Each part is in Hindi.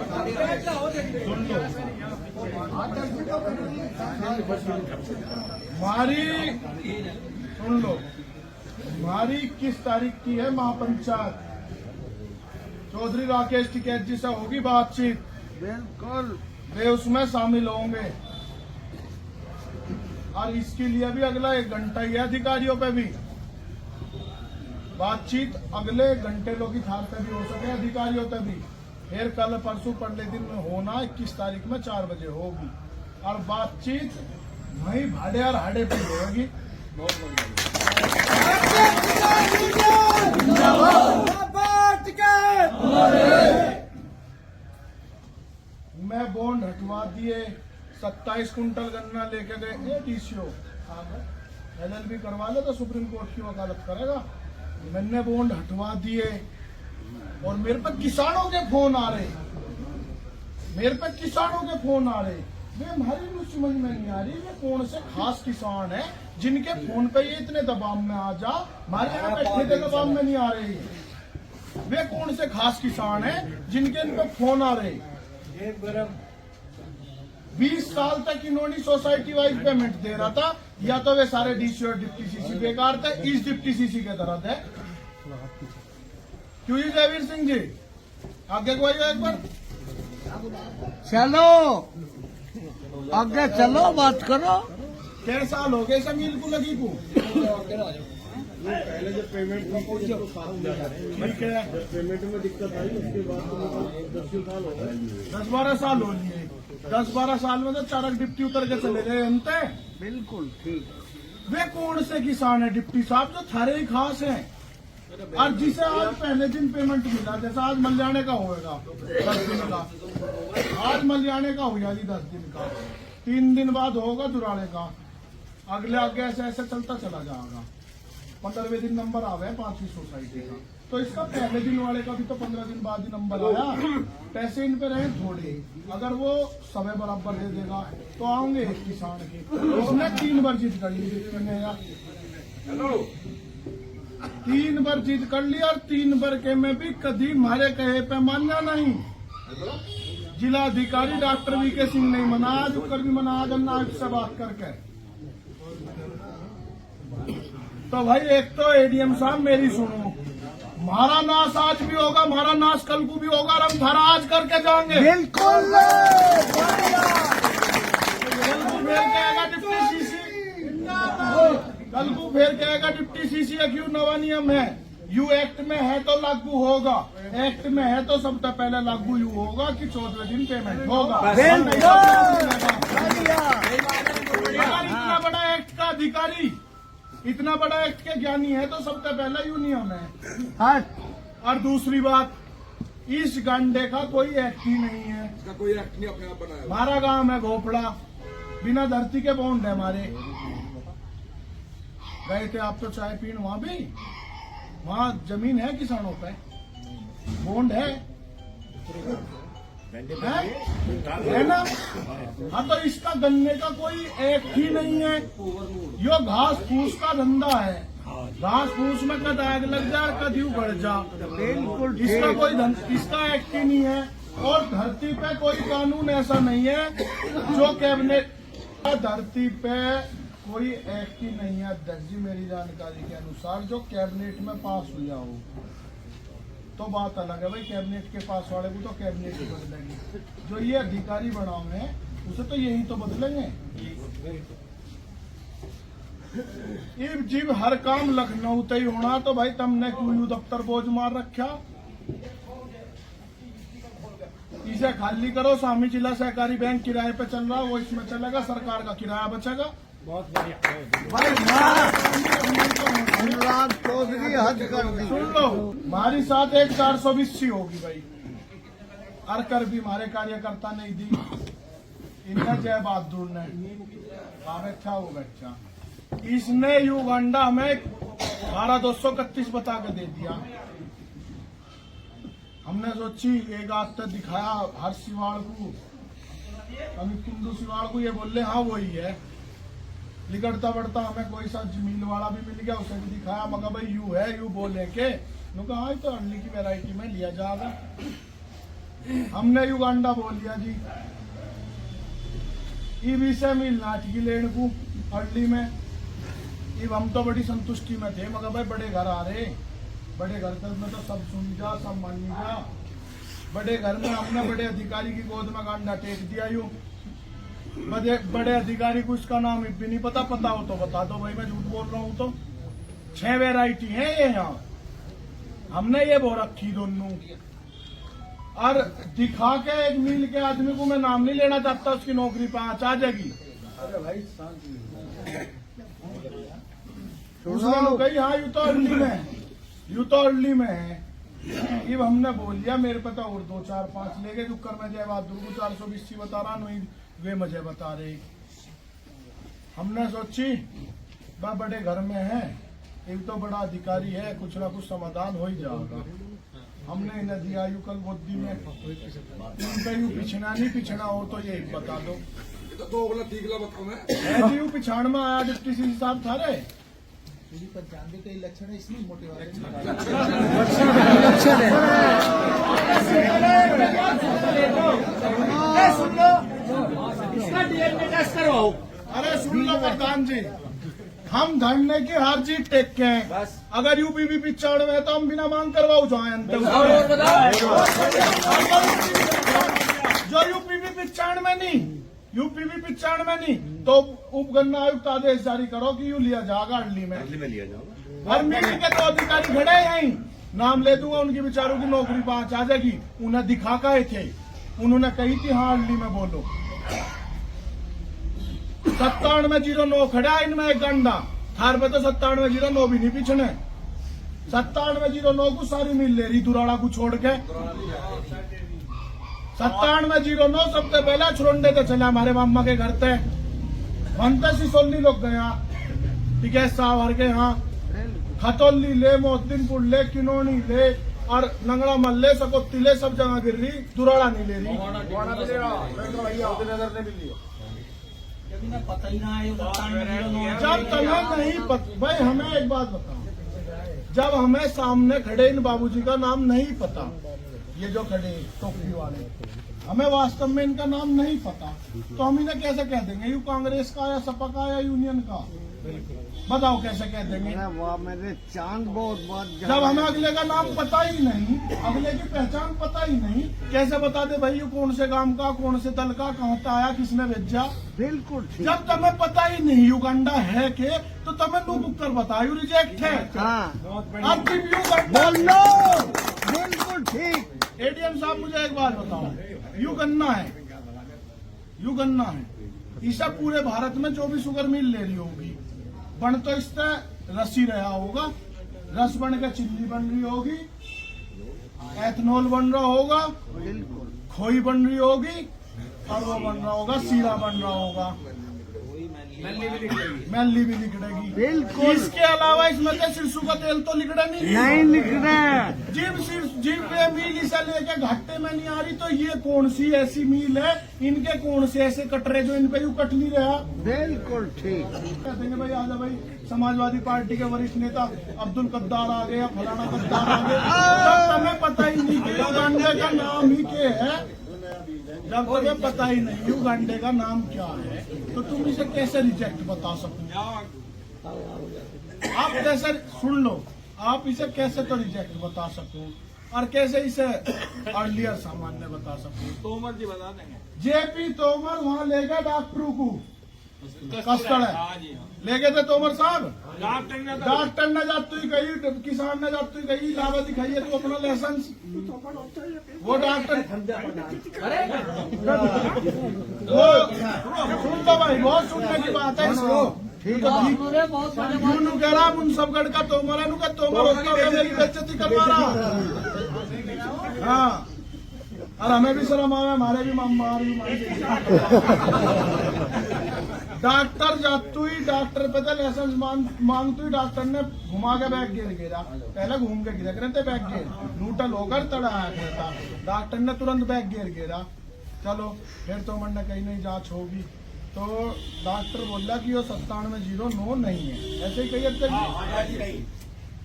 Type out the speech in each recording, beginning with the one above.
सुन लो, हमारी सुन लो, हमारी 21 तारीख की है महापंचायत। चौधरी राकेश टिकैत जी से होगी बातचीत, बिल्कुल वे उसमें शामिल होंगे। और इसके लिए भी अगला 1 घंटा ही है अधिकारियों पे भी बातचीत, अगले घंटे लोग की थार पे भी हो सके अधिकारियों पे भी। फिर कल परसों पगले दिन में होना 21 तारीख में 4 बजे होगी और बातचीत वही भाड़े और हाड़े पे होगी। मैं बॉन्ड हटवा दिए, 27 कुंटल गन्ना लेके गए एडीसीओ, LLB करवा ले तो सुप्रीम कोर्ट की वकालत करेगा। मैंने बॉन्ड हटवा दिए और मेरे पे किसानों के फोन आ रहे, मेरे पे किसानों के फोन आ रहे। वे हमारी समझ में नहीं आ रही वे कौन से खास किसान है जिनके फोन पे ये इतने दबाव में आ जा, हमारे यहाँ बैठे के दबाव में नहीं आ रही। वे कौन से खास किसान है जिनके इन पे फोन आ रहे। 20 साल तक इन्होंने सोसाइटी वाइज पेमेंट दे रहा था, या तो वे सारे डीसी और डिप्टी सीसी बेकार थे, इस डिप्टी सीसी के तरह थे। क्यों जी जयवीर सिंह जी आगे को आइए एक बार, चलो आगे चलो, बात करो। कैसे साल हो गए मिल को लगी को? पहले जब पेमेंट ठीक है, पेमेंट में दिक्कत आई उसके बाद 10 साल हो गए, 10-12 साल हो लिए। 10-12 साल में तो 4 डिप्टी उतर के चले गए अंते। बिल्कुल ठीक। वे कौन से किसान है डिप्टी साहब जो थारे ही खास हैं और जिसे आज पहले दिन पेमेंट मिला, जैसा आज मल्याणे का होगा 10 दिन का, आज मल्याणे का हुआ जी 10 दिन का, 3 दिन बाद होगा दुराड़े का, अगले आगे ऐसे ऐसे चलता चला जाएगा। 15वें दिन नंबर आ गया 5वीं सोसाइटी का, तो इसका पहले दिन वाले का भी तो 15 दिन बाद ही नंबर आया। पैसे इन पे रहे थोड़े, अगर वो समय बराबर दे देगा तो आएंगे एक किसान के। उसने 3 बार जीत कर ली, 3 बार जीत कर ली और 3 बार के में भी कभी हमारे कहे पे मानना नहीं। जिला अधिकारी डॉक्टर वीके सिंह नहीं मना, जुकर भी मना गन्ना से बात करके। तो भाई एक तो एडीएम साहब मेरी सुनो, हमारा नाश आज भी होगा, हमारा नाश कल को भी होगा और हम थारा आज करके जाएंगे। बिल्कुल कल को फिर कहेगा डिप्टी सीसी क्यों नवा नियम है, यू एक्ट में है तो लागू होगा, एक्ट में है तो सबसे पहले लागू यू होगा कि 14वें दिन पेमेंट होगा। इतना बड़ा एक्ट का अधिकारी, इतना बड़ा एक्ट के ज्ञानी है तो सबसे पहला यू नियम है। और दूसरी बात, इस गंडे का कोई एक्ट ही नहीं है, इसका कोई एक्ट नहीं अपने आप बनाया। हमारा गांव है घोपड़ा, बिना धरती के बॉन्ड है हमारे। गए थे आप तो चाय पीन, वहां भी वहां जमीन है किसानों पे, बॉन्ड है ना। हाँ तो इसका गन्ने का कोई एक्ट ही नहीं है, यो घास फूस का धंधा है। घास फूस में कद आग लग जा, कद यू बढ़ जा, बिल्कुल इसका कोई इसका एक्ट ही नहीं है। और धरती पे कोई कानून ऐसा नहीं है जो कैबिनेट, धरती पे कोई एक्ट ही नहीं है अध्यक्ष जी मेरी जानकारी के अनुसार जो कैबिनेट में पास हुआ हो। तो बात अलग है भाई, कैबिनेट के पास वाले को तो कैबिनेट ही बदलेंगे, जो ये अधिकारी बनाओ हैं उसे तो यही तो बदलेंगे। ये जीव हर काम लखनऊ तय होना, तो भाई तुमने क्यों दफ्तर बोझ मार रखा। इसे खाली करो, स्वामी जिला सहकारी बैंक किराए पे चल रहा, वो इसमें चलेगा, सरकार का किराया बचेगा। बहुत बढ़िया। अनुराग चौधरी हद कर दी। सुन लो, हमारी साथ एक 420 होगी भाई, और कर भी हमारे कार्यकर्ता नहीं दी, इन्हें जय बहादुर ने अच्छा वो बच्चा, इसने युगांडा हमें 12,231 बता के दे दिया। हमने सोची एक आध तक दिखाया हर सिवाड़ को, अभी कुंदू सिवाड़ को ये बोल रहे हाँ वही है। लिकड़ता बढ़ता हमें कोई सा जमीन वाला भी मिल गया, उसे भी दिखाया, मगर भाई यू है, यू बोले के हाँ तो अंडली की वैरायटी में लिया जाएगा। हमने युगांडा बोल लिया जी। ई विषय में नाटकी लेन को अर्ली में इब हम तो बड़ी संतुष्टि में थे, मगर भाई बड़े घर आ रहे, बड़े घर तक में तो सब सुन जा, सब मान जा। बड़े घर में हमने बड़े अधिकारी की गोद में गांडा टेक दिया। यूं बड़े अधिकारी को इसका नाम भी नहीं पता हो तो बता दो भाई, मैं झूठ बोल रहा हूँ तो। 6 वैरायटी है ये यहाँ, हमने ये बो रखी दोनों। और दिखा के एक मिल के आदमी को मैं नाम नहीं लेना चाहता, उसकी नौकरी 5 आ जाएगी। अरे भाई उसने लोग कही हाँ यू तो अर्ली में है, यू तो अर्ली में है। अब हमने बोल दिया मेरे पता और 2 4 5 ले गए दुक्कर में जय बहादुर को 420 बता रहा नहीं, वे मुझे बता रहे। हमने सोची बा बड़े घर में है, एक तो बड़ा अधिकारी है, कुछ ना कुछ समाधान हो ही जाएगा। हमने इन्हें दिया यू कल बुद्धि में उनका यू पिछड़ा नहीं पिछड़ा हो तो ये बता दो। तो बोला ठीक ला बताओ मैं है जी यू पिछाड़ में आया डिप्टी सी साहब थारे पर जानते कई लक्षण है इसमें मोटे वाले अरे सुन लो प्रधान जी, हम धरने की हार जीत टेक के हैं। अगर यूपीपी 95 है तो हम बिना मांग करवाओ जाए जो यूपीपी 95 नहीं, यूपीपी 95 नहीं तो उपगणना आयुक्त आदेश जारी करो कि यू लिया जाएगा अर्ली में लिया जाओ। हर मीटिंग के तो अधिकारी खड़े हैं, नाम ले दूंगा उनकी बेचारों की नौकरी 5 आ जाएगी। उन्हें दिखा के थे, उन्होंने कही थी हाँ अर्ली में बोलो। 9709 खड़ा इनमें एक गंडा थार पे तो 9709 भी नहीं पीछे। 9709 को सारी मिल ले रही दुराड़ा को छोड़ के। 9709 सबसे पहला छुरंडे तो चला हमारे मामा के घर पे मनता सिसोली लोग गया, ठीक है सावर के यहाँ खतौली ले, मोहद्दीनपुर ले, किनोनी ले और लंगड़ा मल्ले सकोती ले, सब जगह गिर रही, दुराड़ा नहीं ले रही। पता ही ना है जब तुम्हें नहीं पता भाई, हमें एक बात बताओ, जब हमें सामने खड़े इन बाबूजी का नाम नहीं पता, ये जो खड़े टोपी वाले, हमें वास्तव में इनका नाम नहीं पता तो हम इन्हें कैसे कह देंगे यू कांग्रेस का या सपा का या यूनियन का? बताओ कैसे कह देंगे? वाह मेरे चांद बहुत जब हमें अगले का नाम पता ही नहीं, अगले की पहचान पता ही नहीं, कैसे बता दे भाई यू कौन से गांव का, कौन से दल का, कहाँ से आया, किसने भेजा? बिल्कुल ठीक। जब तुम्हें पता ही नहीं युगांडा है के तो तुम्हें नो बुकर बता यू रिजेक्ट है। हाँ अब तुम युगांडा बोलो, बिल्कुल ठीक। एडीएम साहब मुझे एक बात बताओ, यू गन्ना है, यू गन्ना है, इसे पूरे भारत में जो भी शुगर मिल ले रही होगी, बन तो इससे रसी रहा होगा, रस बन के चिल्ली बन रही होगी, एथनॉल बन रहा होगा, बिल्कुल खोई बन रही होगी और वो बन रहा होगा सीरा बन रहा होगा, मैली भी निकलेगी। बिल्कुल। इसके अलावा इसमें से सिरसू का तेल तो निकला नहीं लिख रहे। जीप मिल इसे लेके घाटे में नहीं आ रही तो ये कौन सी ऐसी मिल है, इनके कौन से ऐसे कटरे जो इन पे यू कट नहीं रहा? बिल्कुल ठीक। कहते हैं भाई आजा भाई समाजवादी पार्टी के वरिष्ठ नेता अब्दुल कद्दार आ गए, फलाना कद्दार आ गए, जब तुम्हें पता ही नहीं कि युगांडे का नाम ही क्या है, जब तुम्हें पता ही नहीं युगांडे का नाम क्या है तो तुम इसे कैसे रिजेक्ट बता सको? आप कैसे सुन लो, आप इसे कैसे तो रिजेक्ट बता सको और कैसे इसे अर्लियर सामान्य बता सको? तोमर जी बता देंगे। जेपी तोमर वहाँ ले गए डॉक्टरों को कस्टड़ है, ले गए थे तोमर साहब, डॉक्टर ने जाती ही गई, किसान ने जाती गई, लावा दिखाई है तो अपना लाइसेंस, वो डॉक्टर वो सुन लो भाई, बहुत सुनने की बात है इसको। यूं कह रहा मुंसफगढ़ का तोमर है, का तोमर होता है मेरी बेइज्जती करवा रहा। हाँ और हमें भी शर्म आवे, हमारे भी डॉक्टर जातू ही डॉक्टर पे तो लाइसेंस मांगतू ही डॉक्टर ने घुमा के बैग गिरा, पहले घूम के गिरा करते बैग गिर नूटल होकर तड़ा था, डॉक्टर ने तुरंत बैग गिरा। चलो फिर तो मन ने कहीं नहीं जांच होगी तो डॉक्टर बोला कि वो 9709 नहीं है, ऐसे ही कही।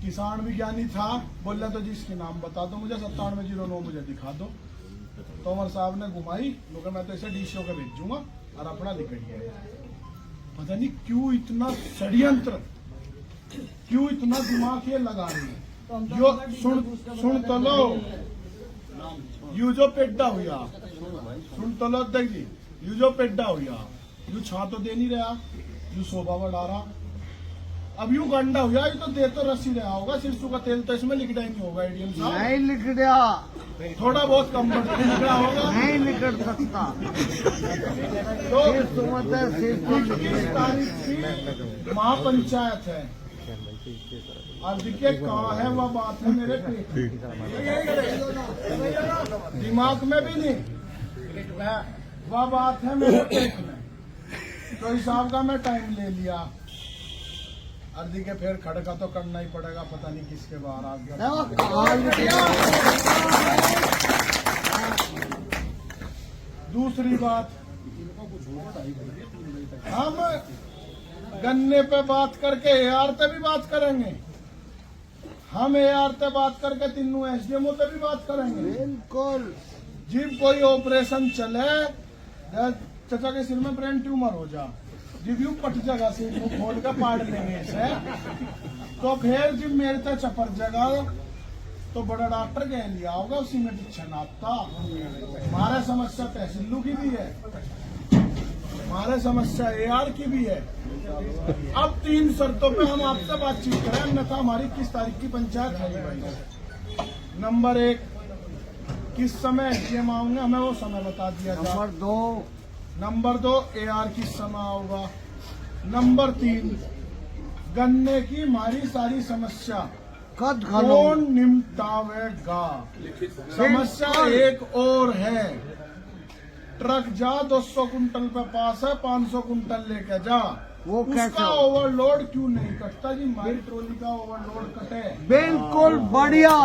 किसान भी ज्ञानी था, बोला तो जिसके नाम बता दो मुझे, 9709 मुझे दिखा दो। तोमर साहब ने घुमाई, क्योंकि मैं तो इसे डीसीओ के भेजूंगा और अपना निकल गया। पता नहीं क्यों इतना षड्यंत्र, क्यों इतना दिमाग ये लगा रही है। यो सुन तो लो, यू जो पेड्डा हुआ, सुन तो लो अध्यक्ष जी, यू जो पेड्डा हुआ, यू छा तो दे नहीं रहा, यू शोभा बढ़ा रहा, अब यू गंडा हुआ, ये तो दे तो रसी रहा होगा, सिरसों का तेल तो इसमें लिखना ही नहीं होगा एडीएम साहब। नहीं लिख दिया, थोड़ा बहुत कम निकला होगा, नहीं निकल सकता। तो सिर्फ सुमत है, सिर्फ 21 तारीख की महापंचायत है, और देखिए कहाँ है वह बात है मेरे पेट में, दिमाग में भी नहीं, वह बात है मेरे पेट में। तो हिसाब का मैं टाइम ले लिया, और देखिए फिर खड़का तो करना ही पड़ेगा, पता नहीं किसके बाहर आ गया। दूसरी बात, हम गन्ने पे बात करके एआर पे भी बात करेंगे, हम एआर पे बात करके तीनों एसडीएमओ पे भी बात करेंगे। बिल्कुल। जब कोई ऑपरेशन चले, चाचा के सिर में ब्रेन ट्यूमर हो जा, जब यूं पट जगह से खोल कर पाड़ लेंगे इसे, तो फिर जब मेरे तक चपर जगह तो बड़ा डॉक्टर कह लिया होगा, उसी में डिक्शन आता। हमारा समस्या तहसीलू की भी है, हमारे समस्या एआर की भी है। अब 3 शर्तों पे हम आपसे बातचीत करें, अन्यथा हमारी 21 तारीख की पंचायत है भाई। नंबर 1, किस समय एसडीएम आऊंगे हमें वो समय बता दिया जाए। नंबर 2 एआर किस समय होगा। नंबर 3, गन्ने की हमारी सारी समस्या कौन निपटावेगा। समस्या एक और है, ट्रक जा 200 कुंटल पे पास है, 500 कुंटल लेके जा, वो कैसे उसका हो? ओवरलोड क्यों नहीं कटता जी। हमारी ट्रॉली का ओवरलोड कटे, बिल्कुल बढ़िया।